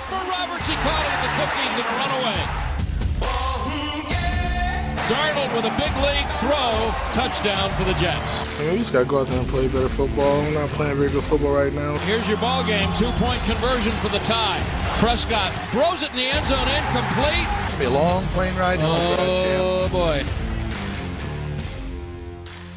for Roberts. He caught it at the 50. He's going to run away. Darnold with a big league throw. Touchdown for the Jets. We just got to go out there and play better football. We're not playing very good football right now. Here's your ball game. 2-point conversion for the tie. Prescott throws it in the end zone, incomplete. It'll be a long plane ride home. Oh, boy.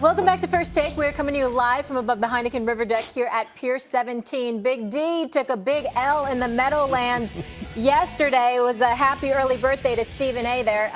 Welcome back to First Take. We're coming to you live from above the Heineken River deck here at Pier 17. Big D took a big L in the Meadowlands yesterday. It was a happy early birthday to Stephen A. there.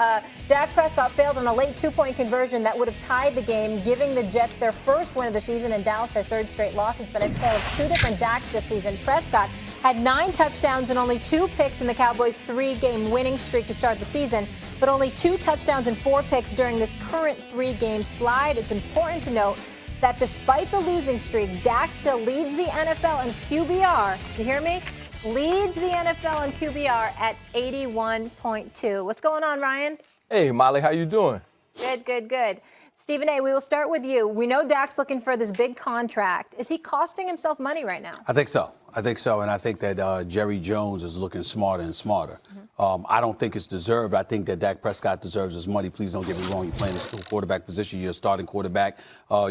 Dak Prescott failed on a late 2-point conversion that would have tied the game, giving the Jets their first win of the season and Dallas their third straight loss. It's been a tale of two different Daks this season. Prescott had 9 touchdowns and only 2 picks in the Cowboys' 3-game winning streak to start the season, but only 2 touchdowns and 4 picks during this current 3-game slide. It's important to note that despite the losing streak, Dak still leads the NFL in QBR. You hear me? Leads the NFL in QBR at 81.2. What's going on, Ryan? Hey, Molly, how you doing? Good, good, good. Stephen A., we will start with you. We know Dak's looking for this big contract. Is he costing himself money right now? I think so. And I think that Jerry Jones is looking smarter and smarter. I don't think it's deserved. I think that Dak Prescott deserves his money. Please don't get me wrong. You're playing the quarterback position. You're a starting quarterback.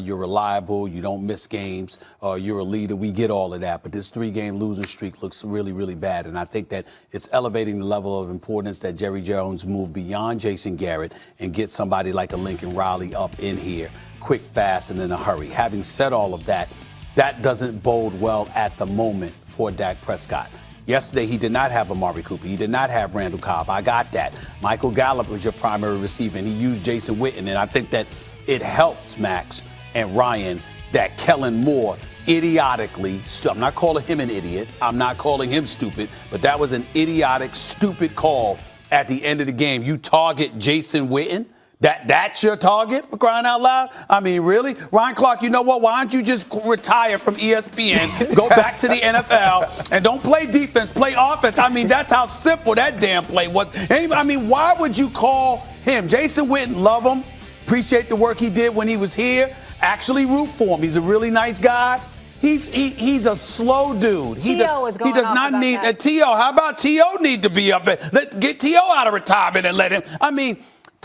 You're reliable. You don't miss games. You're a leader. We get all of that. But this 3-game losing streak looks really, really bad. And I think that it's elevating the level of importance that Jerry Jones moved beyond Jason Garrett and get somebody like a Lincoln Riley up in here quick, fast, and in a hurry. Having said all of that, that doesn't bode well at the moment for Dak Prescott. Yesterday, he did not have Amari Cooper. He did not have Randall Cobb. I got that. Michael Gallup was your primary receiver, and he used Jason Witten. And I think that it helps Max and Ryan that Kellen Moore idiotically, I'm not calling him an idiot. I'm not calling him stupid, but that was an idiotic, stupid call at the end of the game. You target Jason Witten? That's your target, for crying out loud? I mean, really? Ryan Clark, you know what? Why don't you just retire from ESPN, go back to the NFL, and don't play defense, play offense? I mean, that's how simple that damn play was. I mean, why would you call him? Jason Witten, love him, appreciate the work he did when he was here, actually root for him. He's a really nice guy. He's a slow dude. He does not need a T.O. How about T.O. need to be up there? Let's get T.O. out of retirement and let him. I mean,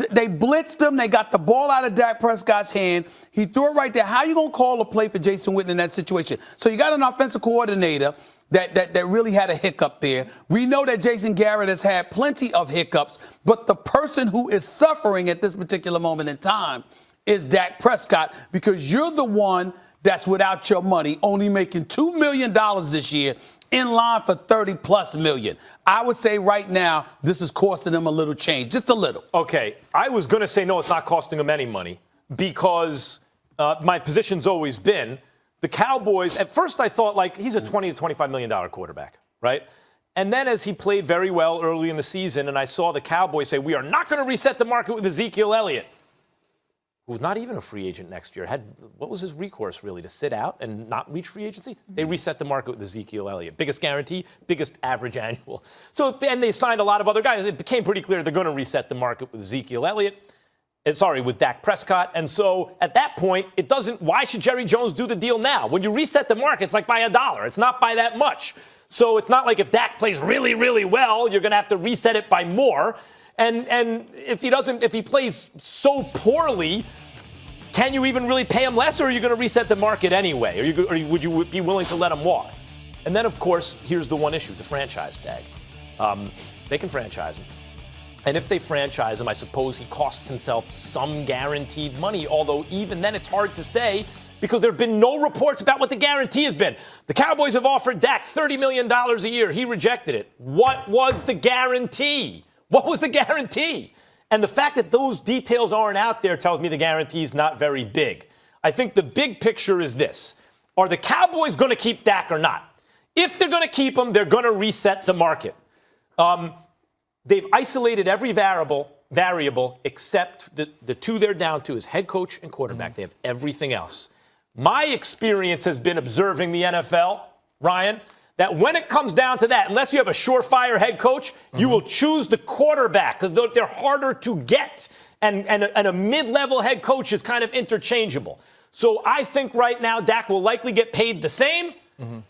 they blitzed him. They got the ball out of Dak Prescott's hand. He threw it right there. How you going to call a play for Jason Witten in that situation? So you got an offensive coordinator that really had a hiccup there. We know that Jason Garrett has had plenty of hiccups, but the person who is suffering at this particular moment in time is Dak Prescott, because you're the one that's without your money, only making $2 million this year, in line for 30+ million. I would say right now, this is costing them a little change, just a little. Okay, I was going to say no, it's not costing them any money, because my position's always been the Cowboys. At first, I thought like he's a $20 to $25 million quarterback, right? And then as he played very well early in the season, and I saw the Cowboys say, we are not going to reset the market with Ezekiel Elliott, who's not even a free agent next year. What was his recourse, really, to sit out and not reach free agency? They reset the market with Ezekiel Elliott. Biggest guarantee, biggest average annual. So, and they signed a lot of other guys. It became pretty clear they're going to reset the market with Ezekiel Elliott. With Dak Prescott. And so at that point, why should Jerry Jones do the deal now? When you reset the market, it's like by $1. It's not by that much. So it's not like if Dak plays really, really well, you're going to have to reset it by more. And if he plays so poorly, can you even really pay him less, or are you going to reset the market anyway? Or would you be willing to let him walk? And then, of course, here's the one issue, the franchise tag. They can franchise him. And if they franchise him, I suppose he costs himself some guaranteed money, although even then it's hard to say because there have been no reports about what the guarantee has been. The Cowboys have offered Dak $30 million a year. He rejected it. What was the guarantee? What was the guarantee? And the fact that those details aren't out there tells me the guarantee is not very big. I think the big picture is this. Are the Cowboys going to keep Dak or not? If they're going to keep him, they're going to reset the market. They've isolated every variable except the two they're down to is head coach and quarterback. They have everything else. My experience has been observing the NFL, Ryan, that when it comes down to that, unless you have a surefire head coach, you will choose the quarterback because they're harder to get. And a mid-level head coach is kind of interchangeable. So I think right now Dak will likely get paid the same,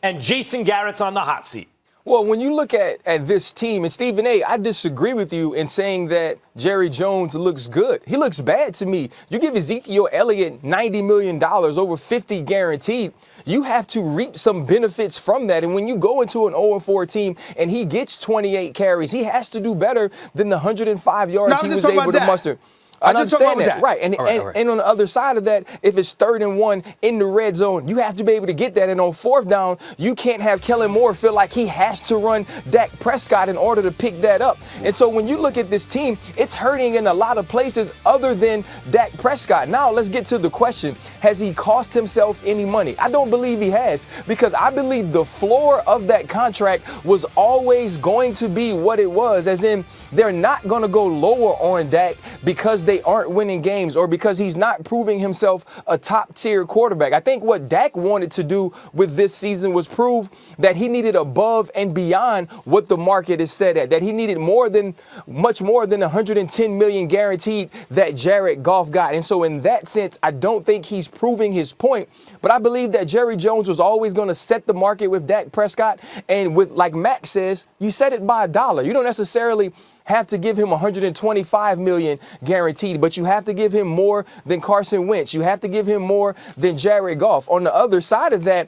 and Jason Garrett's on the hot seat. Well, when you look at this team, and Stephen A., I disagree with you in saying that Jerry Jones looks good. He looks bad to me. You give Ezekiel Elliott $90 million, over 50 guaranteed. You have to reap some benefits from that. And when you go into an 0-4 team and he gets 28 carries, he has to do better than the 105 yards he was able to muster. I understand that. Right. And on the other side of that, if it's 3rd and 1 in the red zone, you have to be able to get that. And on 4th down, you can't have Kellen Moore feel like he has to run Dak Prescott in order to pick that up. And so when you look at this team, it's hurting in a lot of places other than Dak Prescott. Now let's get to the question. Has he cost himself any money? I don't believe he has, because I believe the floor of that contract was always going to be what it was, as in they're not going to go lower on Dak because they aren't winning games or because he's not proving himself a top-tier quarterback. I think what Dak wanted to do with this season was prove that he needed above and beyond what the market is set at, that he needed much more than 110 million guaranteed that Jared Goff got. And so in that sense, I don't think he's proving his point, but I believe that Jerry Jones was always going to set the market with Dak Prescott. And with, like Max says, you set it by $1. You don't necessarily have to give him 125 million guaranteed, but you have to give him more than Carson Wentz. You have to give him more than Jared Goff. On the other side of that,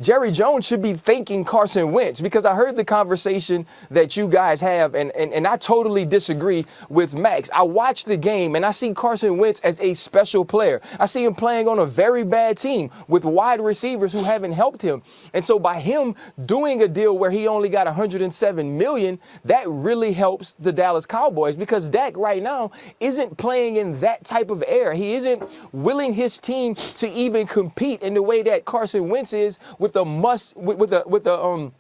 Jerry Jones should be thanking Carson Wentz, because I heard the conversation that you guys have, and I totally disagree with Max. I watched the game, and I see Carson Wentz as a special player. I see him playing on a very bad team with wide receivers who haven't helped him. And so by him doing a deal where he only got 107 million, that really helps the Dallas Cowboys, because Dak right now isn't playing in that type of air. He isn't willing his team to even compete in the way that Carson Wentz is, with a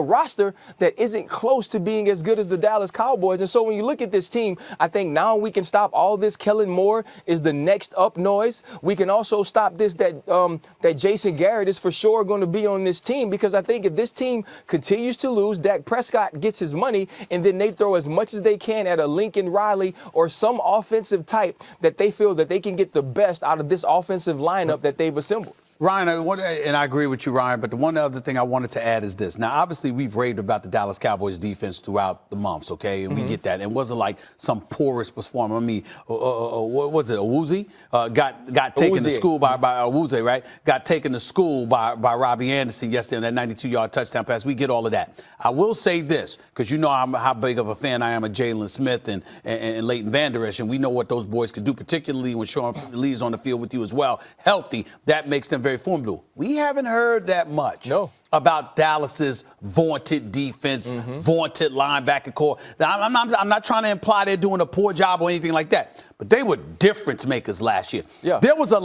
roster that isn't close to being as good as the Dallas Cowboys. And so when you look at this team, I think now we can stop all this. Kellen Moore is the next up noise. We can also stop this, that Jason Garrett is for sure going to be on this team, because I think if this team continues to lose, Dak Prescott gets his money, and then they throw as much as they can at a Lincoln Riley or some offensive type that they feel that they can get the best out of this offensive lineup that they've assembled. Ryan, and I agree with you, Ryan, but the one other thing I wanted to add is this. Now, obviously, we've raved about the Dallas Cowboys defense throughout the months, okay? And we get that. It wasn't like some porous performance. I mean, what was it, Awuzie? Got taken to school by Awuzie, right? Got taken to school by Robbie Anderson yesterday on that 92-yard touchdown pass. We get all of that. I will say this, because you know how big of a fan I am of Jalen Smith and Leighton Vander Esch, and we know what those boys can do, particularly when Sean Lee's on the field with you as well. Healthy, that makes them very formidable. We haven't heard that much about Dallas's vaunted defense, vaunted linebacker core. Now, I'm not trying to imply they're doing a poor job or anything like that, but they were difference makers last year. Yeah. There was a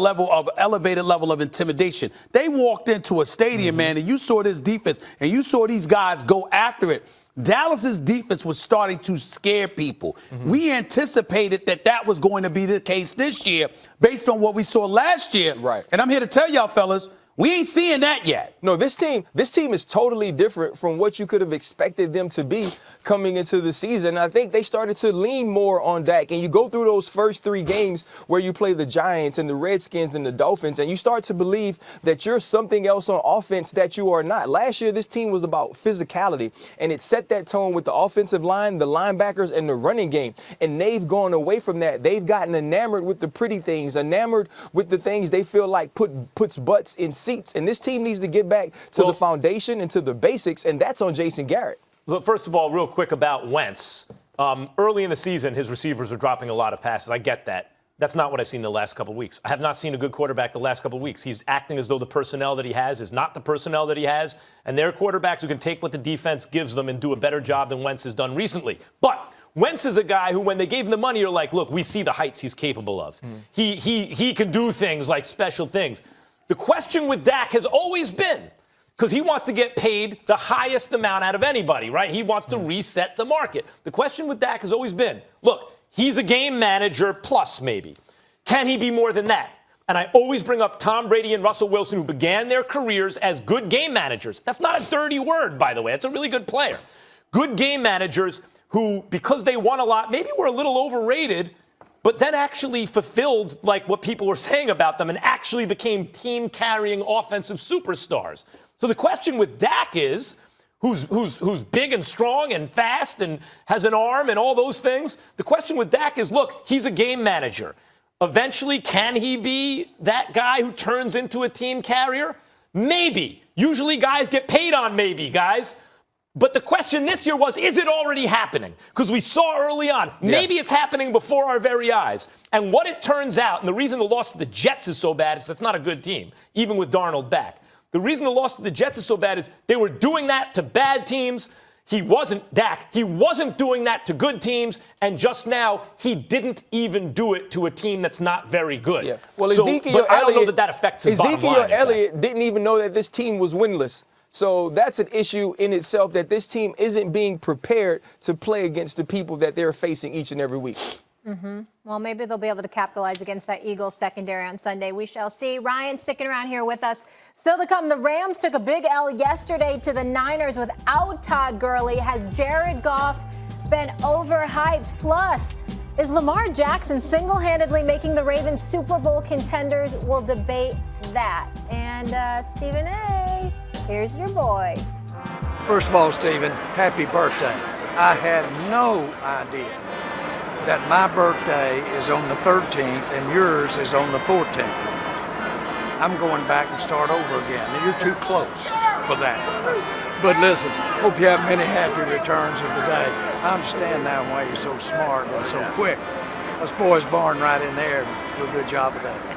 elevated level of intimidation. They walked into a stadium, man, and you saw this defense, and you saw these guys go after it. Dallas's defense was starting to scare people. We anticipated that was going to be the case this year based on what we saw last year. Right. And I'm here to tell y'all, fellas, we ain't seeing that yet. No, this team is totally different from what you could have expected them to be coming into the season. I think they started to lean more on Dak. And you go through those first 3 games where you play the Giants and the Redskins and the Dolphins, and you start to believe that you're something else on offense that you are not. Last year, this team was about physicality, and it set that tone with the offensive line, the linebackers, and the running game. And they've gone away from that. They've gotten enamored with the pretty things, enamored with the things they feel like puts butts in seats. And this team needs to get back to the foundation and to the basics, and that's on Jason Garrett. Look, first of all, real quick about Wentz. Early in the season, his receivers are dropping a lot of passes. I get that. That's not what I've seen the last couple of weeks. I have not seen a good quarterback the last couple of weeks. He's acting as though the personnel that he has is not the personnel that he has, and they're quarterbacks who can take what the defense gives them and do a better job than Wentz has done recently. But Wentz is a guy who, when they gave him the money, you're like, look, we see the heights he's capable of. He can do things like special things. The question with Dak has always been, because he wants to get paid the highest amount out of anybody, right? He wants to reset the market. The question with Dak has always been, look, he's a game manager plus maybe. Can he be more than that? And I always bring up Tom Brady and Russell Wilson, who began their careers as good game managers. That's not a dirty word, by the way. It's a really good player. Good game managers who, because they won a lot, maybe were a little overrated, but then actually fulfilled like what people were saying about them and actually became team-carrying offensive superstars. So the question with Dak is, who's big and strong and fast and has an arm and all those things. The question with Dak is, look, he's a game manager. Eventually, can he be that guy who turns into a team carrier? Maybe. Usually guys get paid on maybe, guys. But the question this year was, is it already happening? Because we saw early on, maybe it's happening before our very eyes. And what it turns out, and the reason the loss to the Jets is so bad is that's not a good team, even with Darnold back. The reason the loss to the Jets is so bad is they were doing that to bad teams. He wasn't doing that to good teams, and just now he didn't even do it to a team that's not very good. Yeah. Well, but I don't know that affects his bottom line. Ezekiel Elliott didn't even know that this team was winless. So that's an issue in itself, that this team isn't being prepared to play against the people that they're facing each and every week. Well, maybe they'll be able to capitalize against that Eagles secondary on Sunday. We shall see. Ryan sticking around here with us. Still to come, the Rams took a big L yesterday to the Niners without Todd Gurley. Has Jared Goff been overhyped? Plus, is Lamar Jackson single-handedly making the Ravens Super Bowl contenders? We'll debate that. And Stephen A., here's your boy. First of all, Stephen, happy birthday. I had no idea that my birthday is on the 13th and yours is on the 14th. I'm going back and start over again. You're too close for that. But listen, hope you have many happy returns of the day. I understand now why you're so smart and so quick. Us boys born right in there do a good job of that.